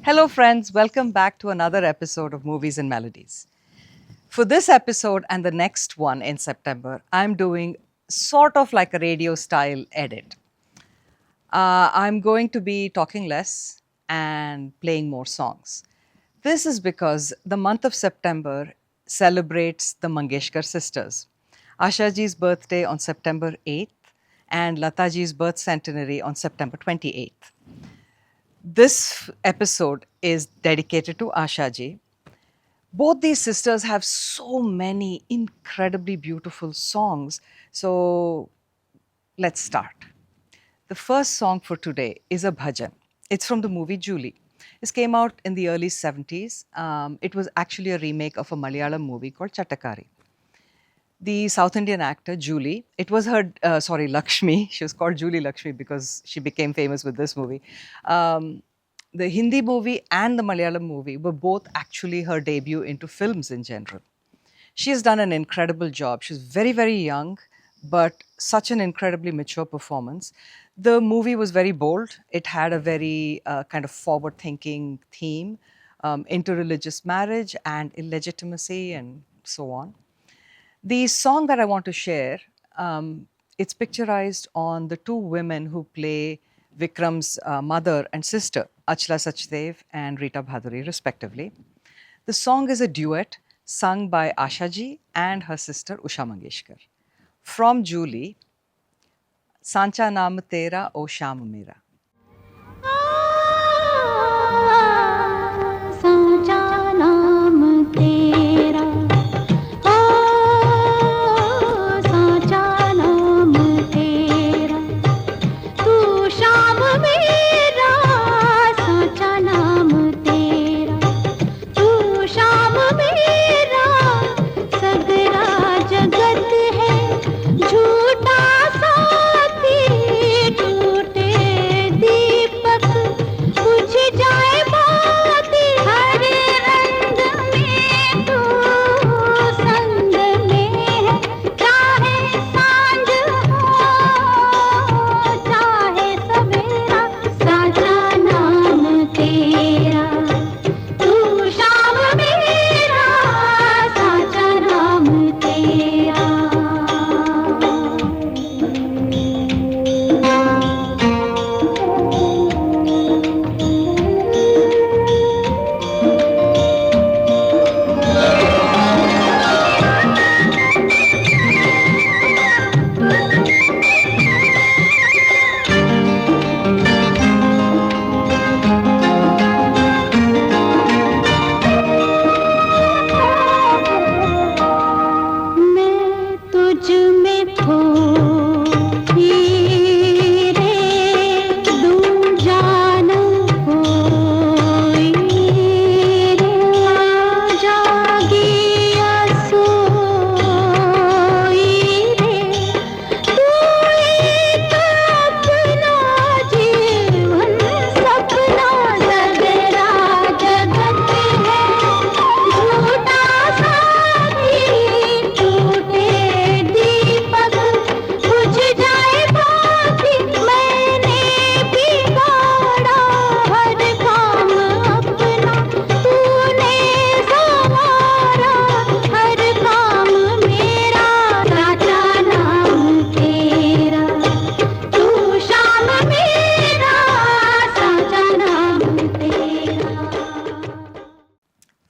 Hello, friends. Welcome back to another episode of Movies and Melodies. For this episode and the next one in September, I'm doing sort of like a radio style edit. I'm going to be talking less and playing more songs. This is because the month of September celebrates the Mangeshkar sisters. Ashaji's birthday on September 8th and Lataji's birth centenary on September 28th. This episode is dedicated to Ashaji. Both these sisters have so many incredibly beautiful songs. So let's start. The first song for today is a bhajan. It's from the movie Julie. This came out in the early 70s. It was actually a remake of a Malayalam movie called Chattakari. The South Indian actor Julie, it was her, Lakshmi. She was called Julie Lakshmi because she became famous with this movie. The Hindi movie and the Malayalam movie were both actually her debut into films in general. She has done an incredible job. She's very, very young, but such an incredibly mature performance. The movie was very bold. It had a very kind of forward thinking theme, interreligious marriage and illegitimacy and so on. The song that I want to share, it's picturized on the two women who play Vikram's mother and sister, Achla Sachdev and Rita Bhaduri, respectively. The song is a duet sung by Ashaji and her sister Usha Mangeshkar. From Julie, Sancha Naam Tera O Sham Mera.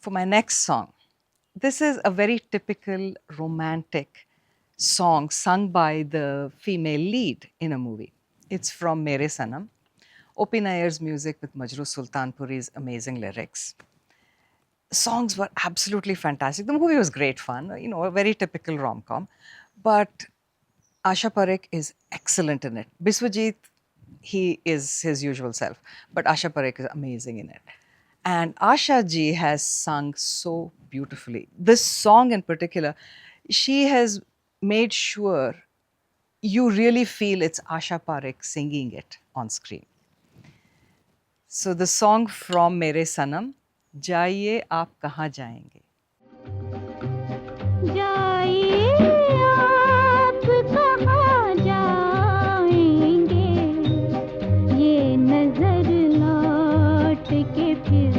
For my next song, this is a very typical romantic song sung by the female lead in a movie. It's from Mere Sanam, O.P. Nair's music with Majrooh Sultanpuri's amazing lyrics. Songs were absolutely fantastic. The movie was great fun, a very typical rom-com. But Asha Parekh is excellent in it. Biswajit, he is his usual self, but Asha Parekh is amazing in it. And Asha ji has sung so beautifully. This song in particular, she has made sure you really feel it's Asha Parekh singing it on screen. So the song from Mere Sanam, Jaiye Aap Kahan Jayenge. जाइए आप कहाँ जाएंगे, ये नजर लौट के फिर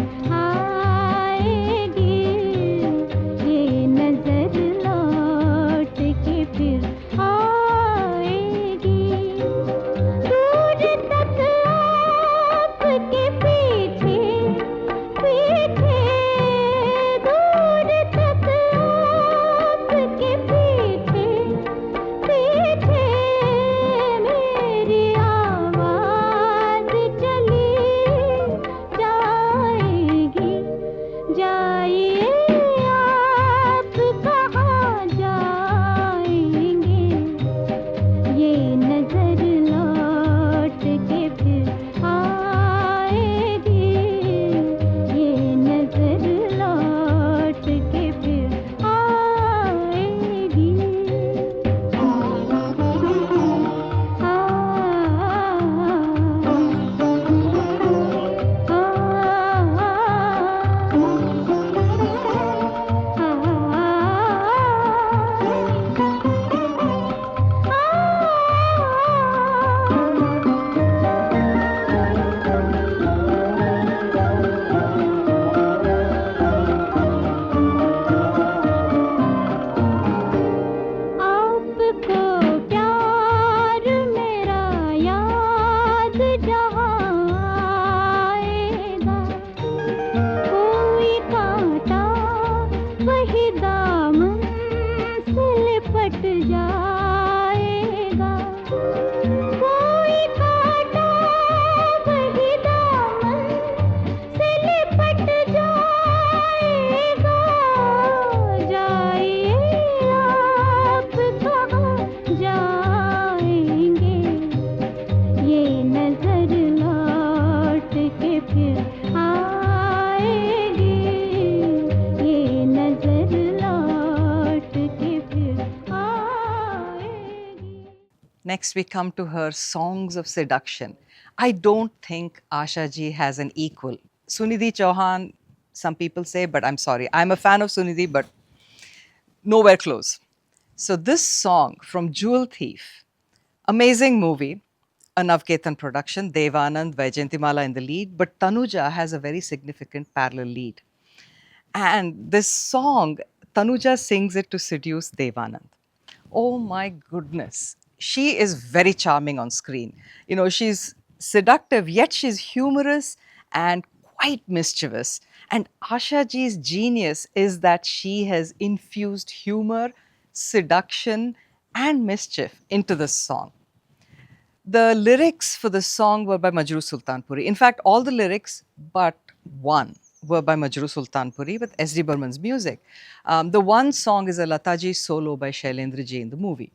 Next, we come to her songs of seduction. I don't think Asha ji has an equal. Sunidhi Chauhan, some people say, but I'm sorry. I'm a fan of Sunidhi, but nowhere close. So, this song from Jewel Thief, amazing movie, a Navketan production, Devanand, Vaijayantimala in the lead, but Tanuja has a very significant parallel lead. And this song, Tanuja sings it to seduce Devanand. Oh my goodness. She is very charming on screen. You know, she's seductive, yet she's humorous and quite mischievous. And Asha ji's genius is that she has infused humor, seduction, and mischief into this song. The lyrics for the song were by Majrooh Sultanpuri. In fact, all the lyrics but one were by Majrooh Sultanpuri with S.D. Burman's music. The one song is a Lataji solo by Shailendra ji in the movie.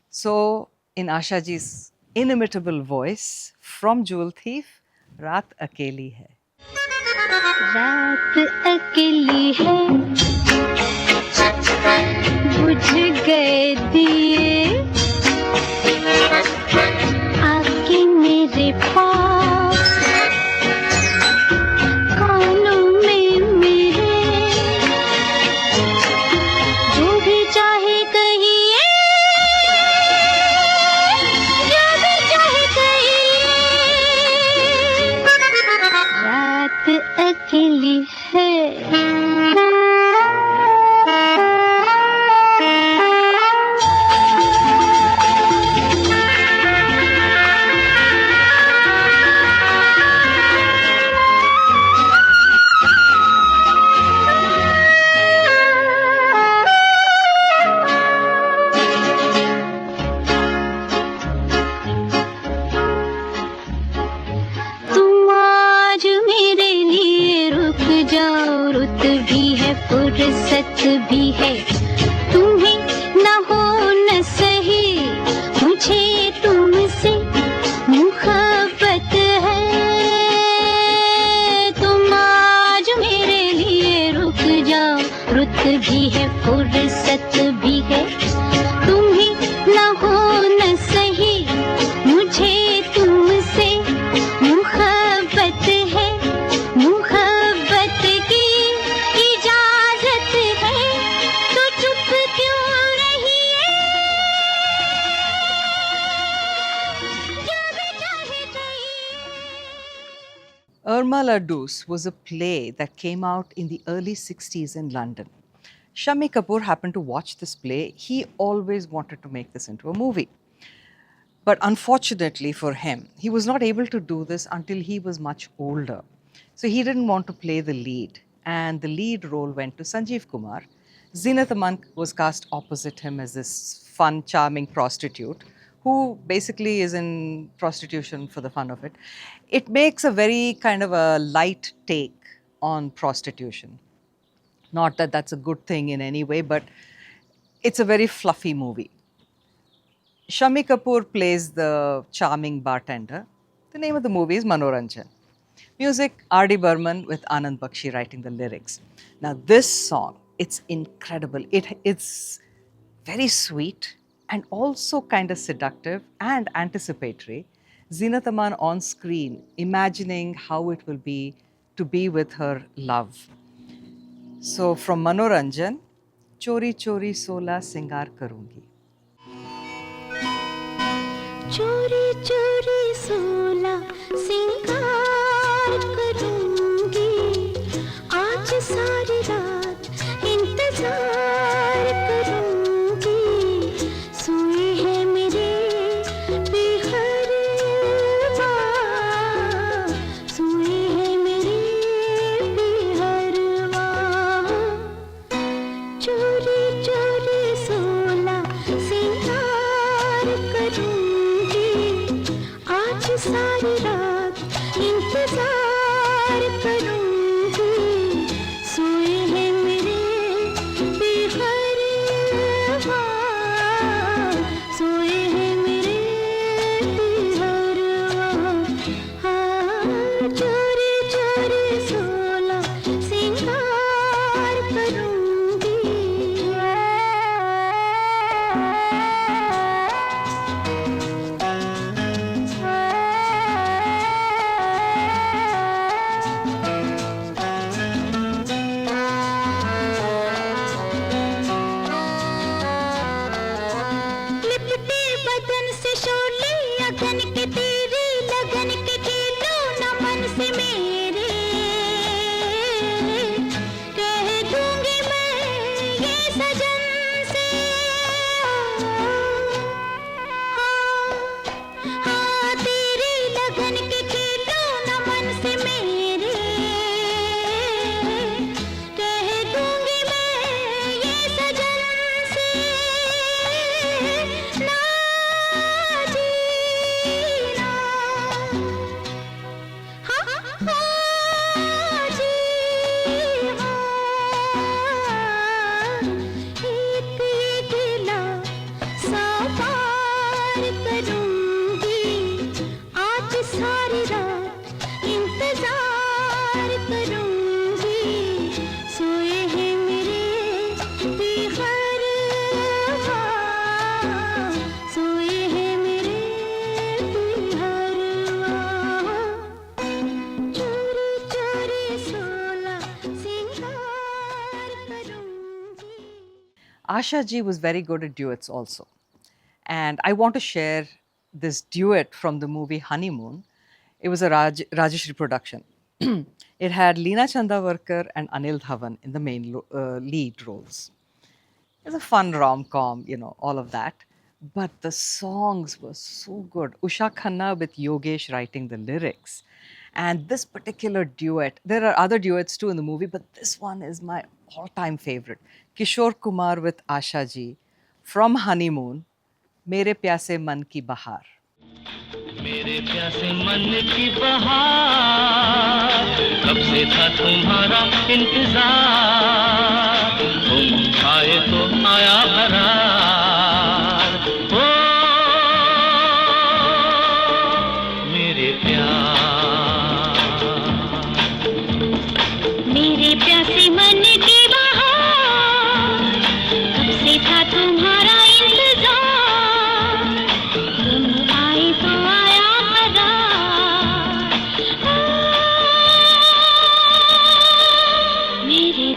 So, in Asha ji's inimitable voice from Jewel Thief, Raat Akeli Hai. रात अकेली है बुझ गए दिए आके मेरे पास कानों में मेरे जो भी चाहे कहिए जो भी चाहे कहिए रात अकेली है तुम आज मेरे लिए रुक जाओ रुत भी है फुर्सत भी है तुम्हें न हो न सही मुझे तुमसे मुहब्बत है तुम आज मेरे लिए रुक जाओ रुत भी है फुर्सत भी है तुम्हें न हो न सही मुझे तुमसे मुहब्बत है मुहब्बत की इजाजत है तो चुप क्यों रही है जब चाहे कहिए Irma La Douce was a play that came out in the early 60s in London. Shami Kapoor happened to watch this play. He always wanted to make this into a movie. But unfortunately for him, he was not able to do this until he was much older. So he didn't want to play the lead. And the lead role went to Sanjeev Kumar. Zinat Aman was cast opposite him as this fun, charming prostitute who basically is in prostitution for the fun of it. It makes a very kind of a light take on prostitution. Not that that's a good thing in any way, but it's a very fluffy movie. Shami Kapoor plays the charming bartender. The name of the movie is Manoranjan. Music, R.D. Burman with Anand Bakshi writing the lyrics. Now this song, it's incredible. It's very sweet and also kind of seductive and anticipatory. Zinat Aman on screen, imagining how it will be to be with her love. So from Manoranjan, Chori Chori Sola Singar Karungi. चोरी चोरी सोला सिंगार करूंगी आज सारी रात इंतजार करूंगी सोए है मेरे बेहरवा सोए है मेरे बेहरवा चोरी चोरी सोला सिंगार करूंगी आज सारी रात इंतजार Asha ji was very good at duets also. And I want to share this duet from the movie Honeymoon. It was a Rajeshri production. It had Leena Chandavarkar and Anil Dhawan in the main lead roles. It's a fun rom-com, all of that. But the songs were so good. Usha Khanna with Yogesh writing the lyrics. And this particular duet, there are other duets too in the movie, but this one is my all-time favorite. Kishore Kumar with Asha ji from Honeymoon, Mere Pyase Man Ki Bahar. मेरे प्यासे मन की बहार कब से था तुम्हारा इंतजार तुम आए तो आया भरार ओ मेरे प्यासे मन की बहार कब से था तुम्हारा इंतजार तुम आए तो आया करार मेरे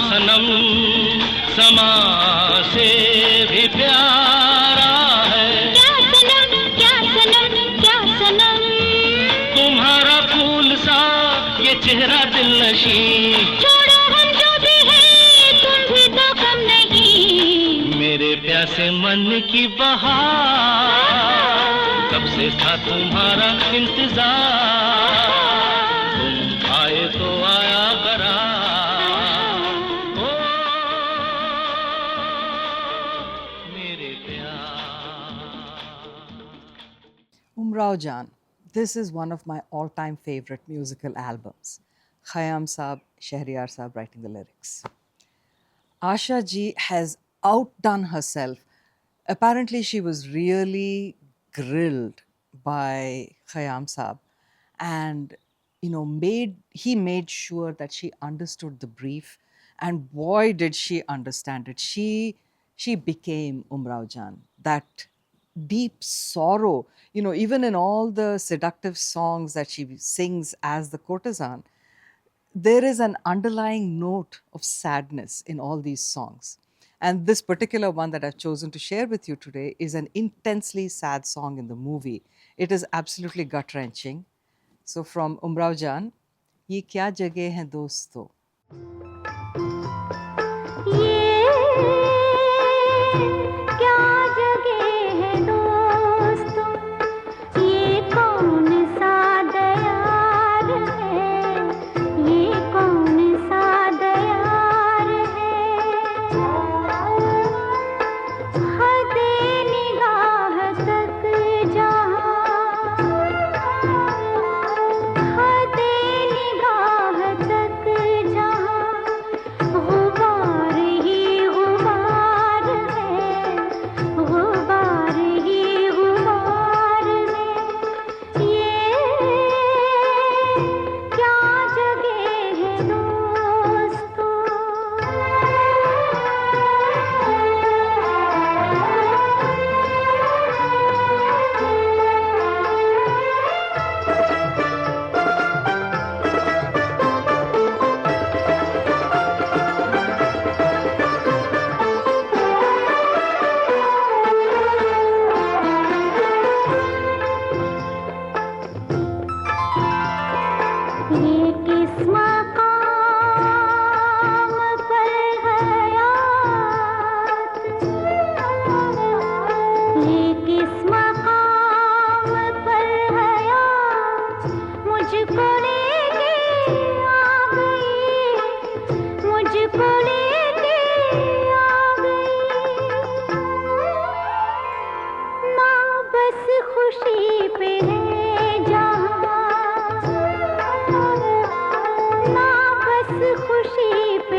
सनम समा से भी प्यारा है क्या सनम क्या सनम क्या सनम तुम्हारा फूल सा ये चेहरा दिलनशी छोड़ो हम जो भी हैं तुम भी तो कम नहीं मेरे प्यासे मन की बहार कब से था तुम्हारा इंतजार तुम आए तो आया करार Umrao Jan, this is one of my all-time favorite musical albums. Khayyam Saab, Shahryar Saab writing the lyrics. Asha ji has outdone herself. Apparently, she was really grilled by Khayyam Saab, and he made sure that she understood the brief, and boy did she understand it. She became Umrao Jan, that deep sorrow. Even in all the seductive songs that she sings as the courtesan, there is an underlying note of sadness in all these songs. And this particular one that I've chosen to share with you today is an intensely sad song in the movie. It is absolutely gut-wrenching. So from Umrao Jan, Ye Kya Jagah Hai Dosto? खुशी पे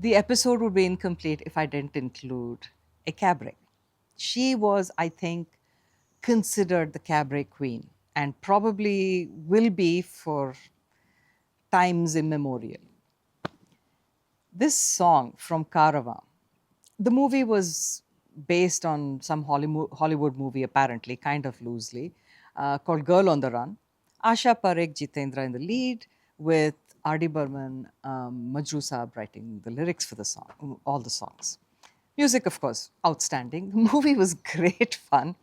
the episode would be incomplete if I didn't include a cabaret. She was, I think, considered the cabaret queen and probably will be for times immemorial. This song from Caravan, the movie was based on some Hollywood movie, apparently, kind of loosely, called Girl on the Run. Asha Parekh, Jitendra in the lead, with R.D. Burman, Majroo Saab writing the lyrics for the song, all the songs. Music, of course, outstanding. The movie was great fun.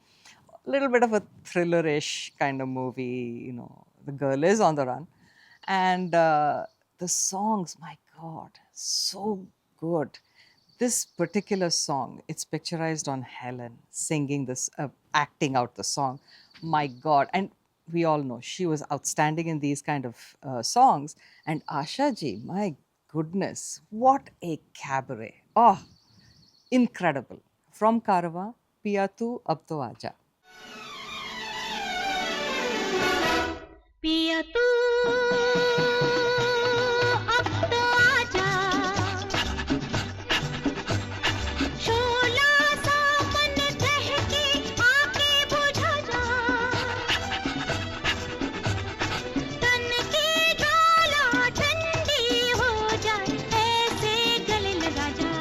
A little bit of a thriller-ish kind of movie, you know, the girl is on the run. And the songs, my God, so good. This particular song, it's picturized on Helen singing this, acting out the song. My God. And we all know she was outstanding in these kind of songs. And Asha ji, my goodness, what a cabaret. Oh, incredible. From Caravan, Piya Tu Ab To Aaja. पिया तू अब तो आजा शोला सा मन दहके आके बुझा जा तन की ज्वाला ठंडी हो जाए ऐसे गले लगा जा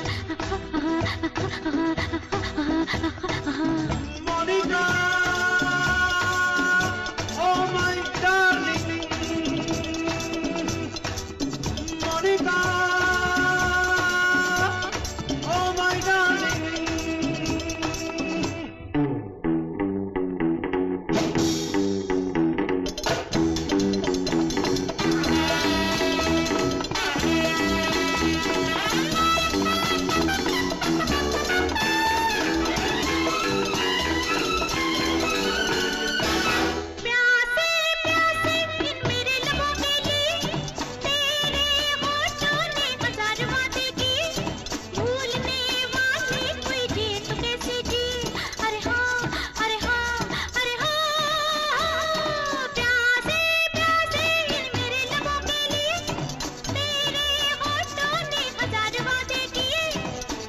Monica, oh my darling, Monica, oh my darling. प्यासे प्यासे इन मेरे लबों के लिए तेरे होठों ने हजार वादे किए भूलने वाले कोई जी तो कैसे जी अरे हाँ अरे हाँ अरे हाँ प्यासे प्यासे इन मेरे लबों के लिए तेरे होठों ने हजार वादे किए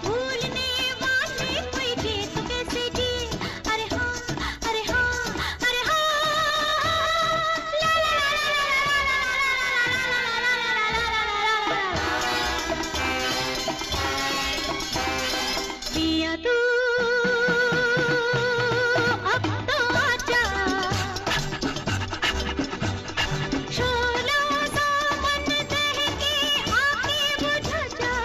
भूलने वाले कोई जी तो कैसे जी अरे हाँ अरे हाँ अरे हाँ पिया तू अब तो आजा शोला सा मन दहके आके बुझा जा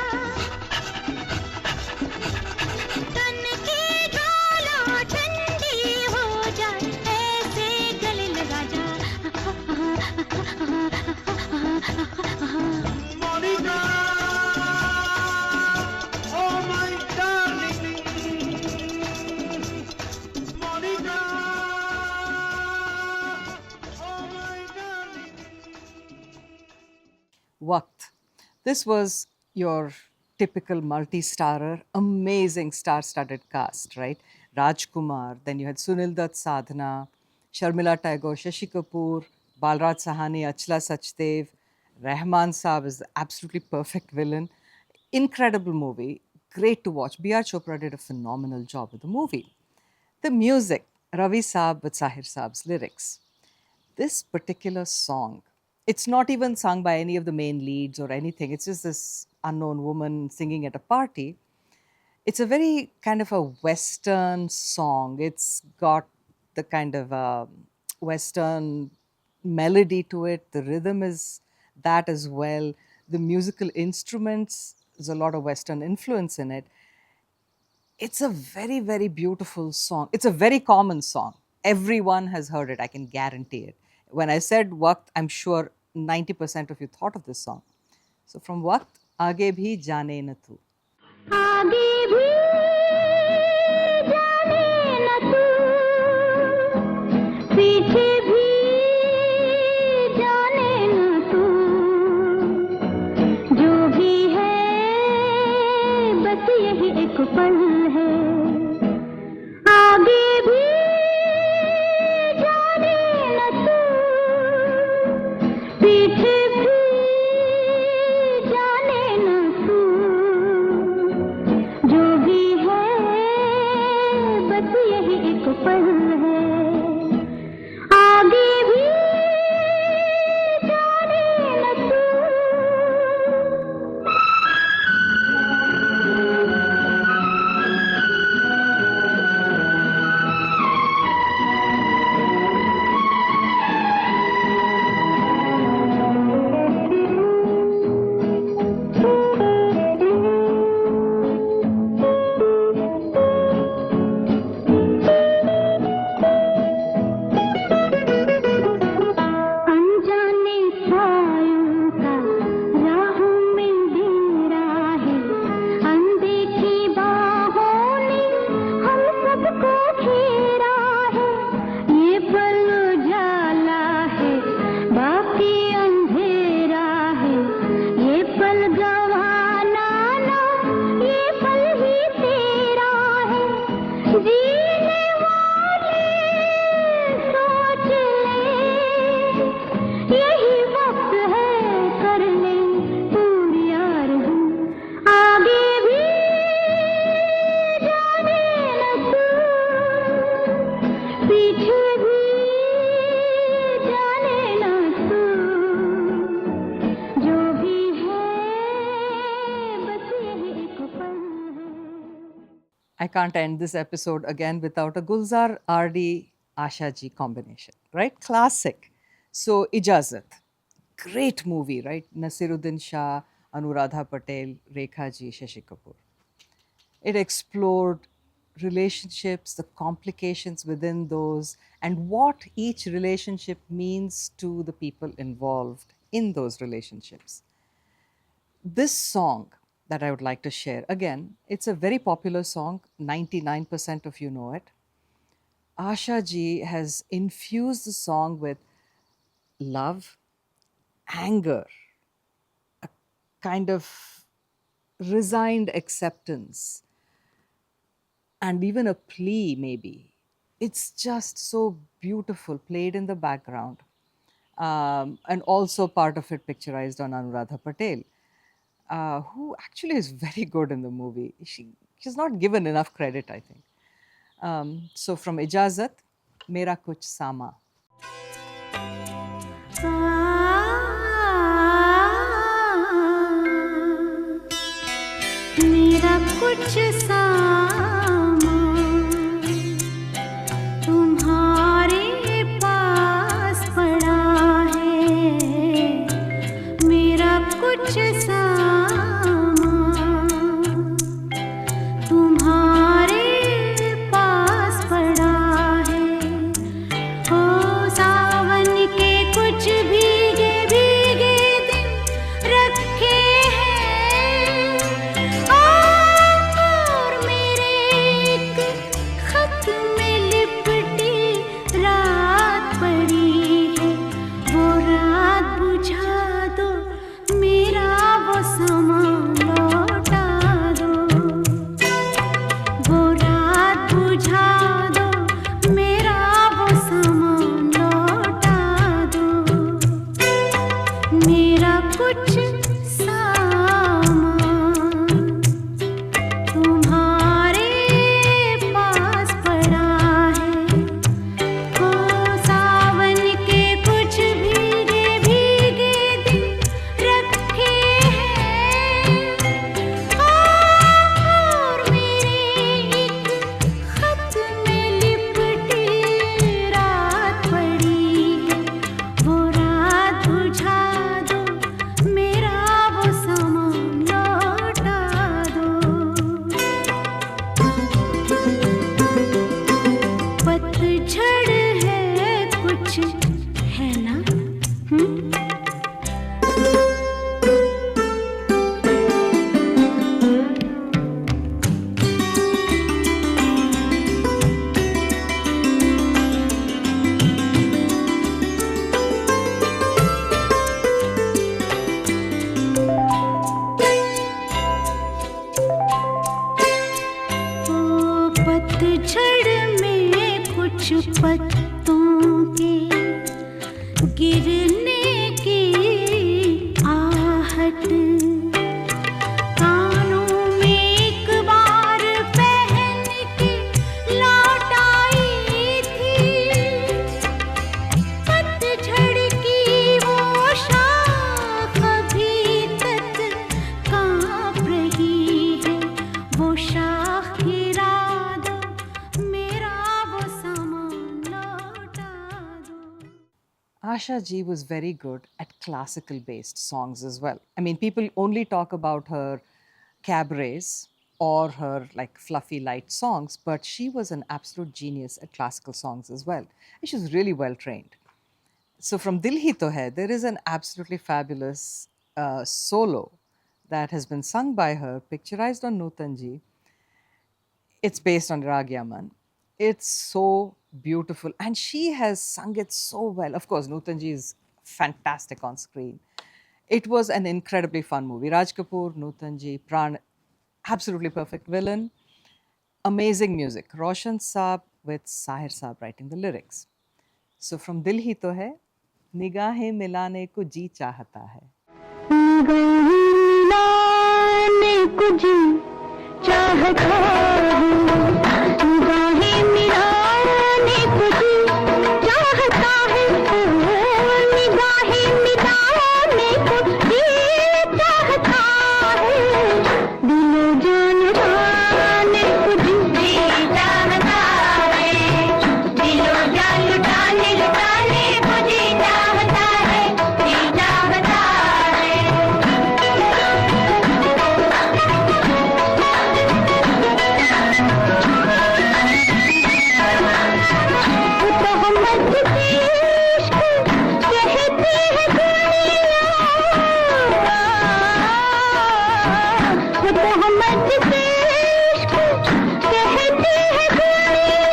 तन की ज्वाला ठंडी हो जाए ऐसे गले लगा जा Monica, oh my darling, Monica, oh my darling. Waqt. This was your typical multi-starrer, amazing star-studded cast, right? Rajkumar, then you had Sunil Dutt, Sadhana, Sharmila Tagore, Shashi Kapoor, Balraj Sahani, Achla Sachdev, Rahman Saab is the absolutely perfect villain. Incredible movie, great to watch. B.R. Chopra did a phenomenal job with the movie. The music, Ravi Saab with Sahir Saab's lyrics. This particular song, it's not even sung by any of the main leads or anything. It's just this unknown woman singing at a party. It's a very kind of a Western song. It's got the kind of Western melody to it. The rhythm is that as well. The musical instruments, there's a lot of Western influence in it. It's a very, very beautiful song. It's a very common song. Everyone has heard it, I can guarantee it. When I said Waqt, I'm sure 90% of you thought of this song. So from Waqt, Aage Bhi Jaane Na Tu. आगे भी जाने न तू पीछे भी जाने न तू जो भी है बस यही एक पल है आगे भी जाने न तू पीछे भी जाने न तू जीने वाले सोच ले, यही वक्त है कर ले पूरी आरज़ू, आगे भी जाने न तू, पीछे भी जाने न तू, जो भी है बस यही एक पल है। I can't end this episode again without a Gulzar RD Asha ji combination, right? Classic. So, Ijazat, great movie, right? Nasiruddin Shah, Anuradha Patel, Rekha ji, Shashi Kapoor. It explored relationships, the complications within those, and what each relationship means to the people involved in those relationships. This song that I would like to share, again, it's a very popular song, 99% of you know it. Asha ji has infused the song with love, anger, a kind of resigned acceptance, and even a plea, maybe. It's just so beautiful, played in the background. And also part of it picturized on Anuradha Patel, who actually is very good in the movie. She's not given enough credit, I think. So from Ijazat, Mera Kuch Sama. मेरा कुछ सामान तुम्हारे पास पड़ा है, मेरा कुछ सामान तुम्हारे पास पड़ा है, ओ सावन के कुछ भीगे भीगे दिन रखे हैं, और मेरे एक खत में लिपटी रात पड़ी है, वो रात बुझा दो, मेरा वो समा लौटा दो, वो रात बुझा दो, मेरा वो समा लौटा दो, मेरा कुछ सामान तुम्हारे पास पड़ा है, ओ सावन के कुछ भीगे भीगे दिन रखे हैं, और मेरे एक खत में लिपटी रात पड़ी है, वो रात बुझा दो, मेरा वो समा लौटा दो। पतझड़ है कुछ है ना, ओ पतझड़ में कुछ पत्तों के गिरने की आहट, कानों में एक बार पहन के लौट आई थी, पतझड़ की वो शाख अभी तक कांप रही है, वो शाख गिरा दो, मेरा वो सामान लौटा दो। Asha ji was very good at classical based songs as well. I mean, people only talk about her cabarets or her like fluffy light songs, but she was an absolute genius at classical songs as well. And she was really well trained. So from Dil Hi To Hai, there is an absolutely fabulous solo that has been sung by her, picturized on Nutanji. It's based on Rag Yaman. It's so beautiful. And she has sung it so well. Of course, Nutanji is fantastic on screen. It was an incredibly fun movie. Raj Kapoor, Nutanji, Pran, absolutely perfect villain. Amazing music. Roshan Saab with Sahir Saab writing the lyrics. So from Dil Hi To Hai, निगाहें मिलाने को जी चाहता है. मिलाने को जी चाहता है, निगाहें मिलाने को जी चाहता है, निगाहें मिलाने को जी चाहता है, दिलो जान लुटाने को जी चाहता है, दिलो जान लुटाने को जी चाहता है, जी चाहता है. मोहम्मद की इश्क कहती है दुनिया, मोहम्मद की इश्क कहती है दुनिया,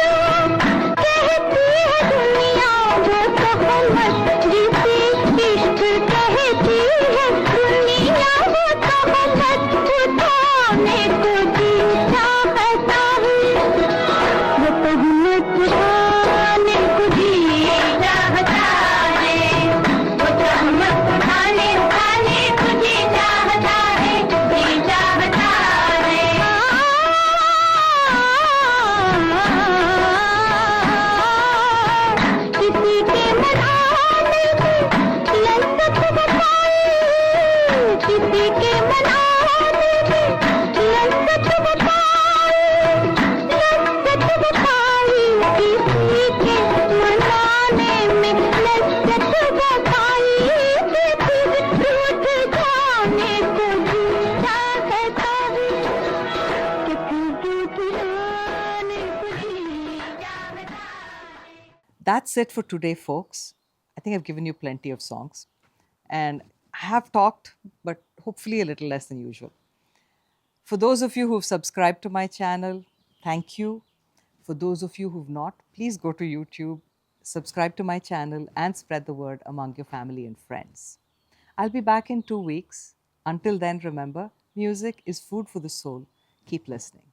कहती है दुनिया, वो मोहम्मद जिसे इश्क कहती है दुनिया, वो मोहम्मद उठाने को जी चाहता है, वो तहमत उठाने को जी चाहता है, वो तहमत उठाने को जी चाहता है, जी चाहता है. किसी के मनाने की लज्जत बताई, किसी के मनाने की लज्जत बताई, लज्जत बताई, किसी के मनाने में लज्जत बताई, कि फिर रूठ जाने को जी चाहता है, कि फिर रूठ जाने को जी चाहता है. That's it for today, folks. I think I've given you plenty of songs. And I have talked, but hopefully a little less than usual. For those of you who've subscribed to my channel, thank you. For those of you who've not, please go to YouTube, subscribe to my channel, and spread the word among your family and friends. I'll be back in 2 weeks. Until then, remember, music is food for the soul. Keep listening.